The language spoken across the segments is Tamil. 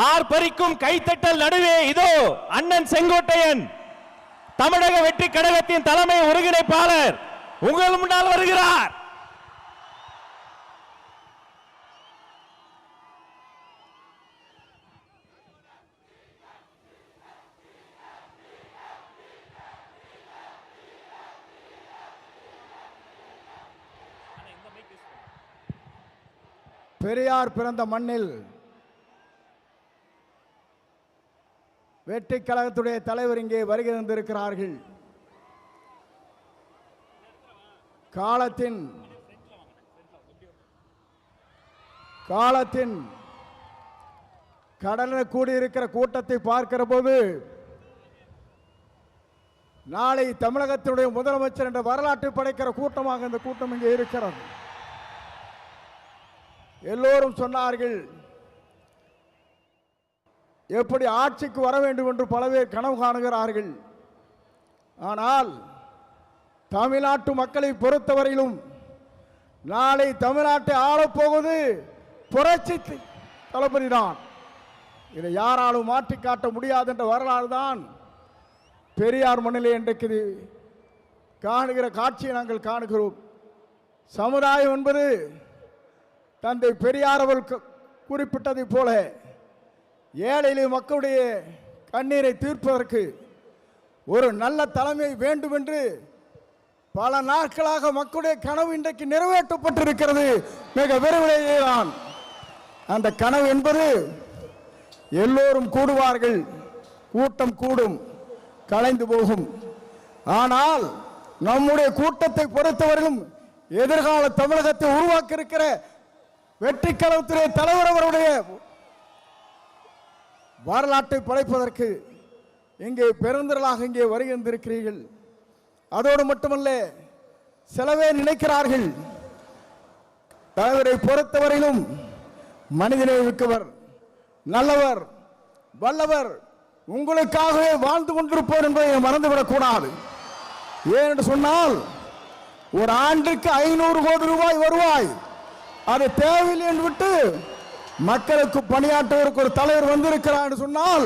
ஆர்ப்பரிக்கும் கைத்தட்டல் நடுவே இதோ அண்ணன் செங்கோட்டையன் தமிழக வெற்றி கழகத்தின் தலைமை ஒருங்கிணைப்பாளர் உங்கள் முன்னால் வருகிறார். பெரியார் பிறந்த மண்ணில் வெற்றி கழகத்துடைய தலைவர் இங்கே வருகை தந்திருக்கிறார்கள். காலத்தின் கடலில் கூடியிருக்கிற கூட்டத்தை பார்க்கிற போது நாளை தமிழகத்தினுடைய முதலமைச்சர் என்ற வரலாற்றை படைக்கிற கூட்டமாக இந்த கூட்டம் இங்கே இருக்கிறது. எல்லோரும் சொன்னார்கள், எப்படி ஆட்சிக்கு வர வேண்டும் என்று பல பேர் கனவு காணுகிறார்கள். ஆனால் தமிழ்நாட்டு மக்களை பொறுத்தவரையிலும் நாளை தமிழ்நாட்டை ஆளப்போவது புரட்சி தளபதி தான். இதை யாராலும் மாற்றி காட்ட முடியாது என்ற வரலாறு தான் பெரியார் மண்ணிலே இன்றைக்கு காணுகிற காட்சியை நாங்கள் காணுகிறோம். சமுதாயம் என்பது தந்தை பெரியார் அவர்கள் குறிப்பிட்டதை போல ஏழை மக்களுடைய கண்ணீரை தீர்ப்பதற்கு ஒரு நல்ல தலைமை வேண்டும் என்று பல நாட்களாக மக்களுடைய கனவு இன்றைக்கு நிறைவேற்றப்பட்டிருக்கிறது. மிக விரைவிலேயே தான் அந்த கனவு என்பது எல்லோரும் கூடுவார்கள், கூட்டம் கூடும், கலைந்து போகும். ஆனால் நம்முடைய கூட்டத்தை பொறுத்தவரையிலும் எதிர்கால தமிழகத்தை உருவாக்க இருக்கிற வெற்றி கழகத்துடைய தலைவர் அவருடைய வரலாற்றை படைப்பதற்கு இங்கே பெருந்திரளாக இங்கே வருகின்றிருக்கிறீர்கள். அதோடு மட்டுமல்ல, சிலவே நினைக்கிறார்கள் தலைவரை பொறுத்தவரையிலும் மனிதனை மிக்கவர், நல்லவர், வல்லவர், உங்களுக்காகவே வாழ்ந்து கொண்டிருப்போர் என்பதை மறந்துவிடக் கூடாது. ஏனென்று சொன்னால் ஒரு ஆண்டுக்கு 500 கோடி ரூபாய் வருவாய் அது தேவையில்லை என்று விட்டு மக்களுக்கு பணியாற்றுவதற்கு ஒரு தலைவர் வந்திருக்கிறார் என்று சொன்னால்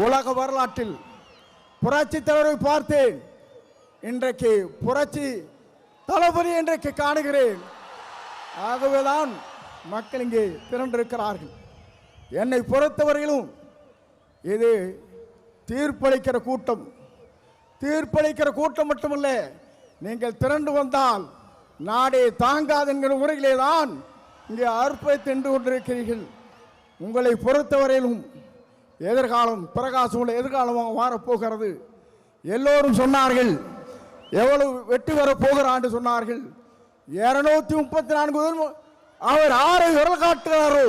உலக வரலாற்றில் புரட்சி தலைவரை பார்த்தேன், இன்றைக்கு புரட்சி தளபதி இன்றைக்கு காணுகிறேன். ஆகவேதான் மக்கள் இங்கே திரண்டிருக்கிறார்கள். என்னை பொறுத்தவரையிலும் இது தீர்ப்பளிக்கிற கூட்டம். தீர்ப்பளிக்கிற கூட்டம் மட்டுமல்ல, நீங்கள் திரண்டு வந்தால் நாடே தாங்காது என்கிற முறையிலே தான் இங்கே அர்ப்பணித்து நின்று கொண்டிருக்கிறீர்கள். உங்களை பொறுத்தவரையிலும் எதிர்காலம் பிரகாசமுள்ள எதிர்காலமாக மாறப்போகிறது. எல்லோரும் சொன்னார்கள், எவ்வளவு வெற்றி பெற போகிறார் என்று சொன்னார்கள். 234 அவர் ஆரை விரல் காட்டுகிறாரோ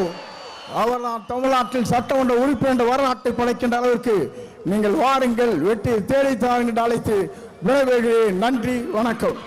அவர் தான் தமிழ்நாட்டில் சட்டமன்ற உறுப்பினர் என்ற வரலாற்றை படைக்கின்ற அளவிற்கு நீங்கள் வாருங்கள், வெற்றி தேடி தாருங்கள் என்று அழைத்து விடைபெறுகிறேன். நன்றி, வணக்கம்.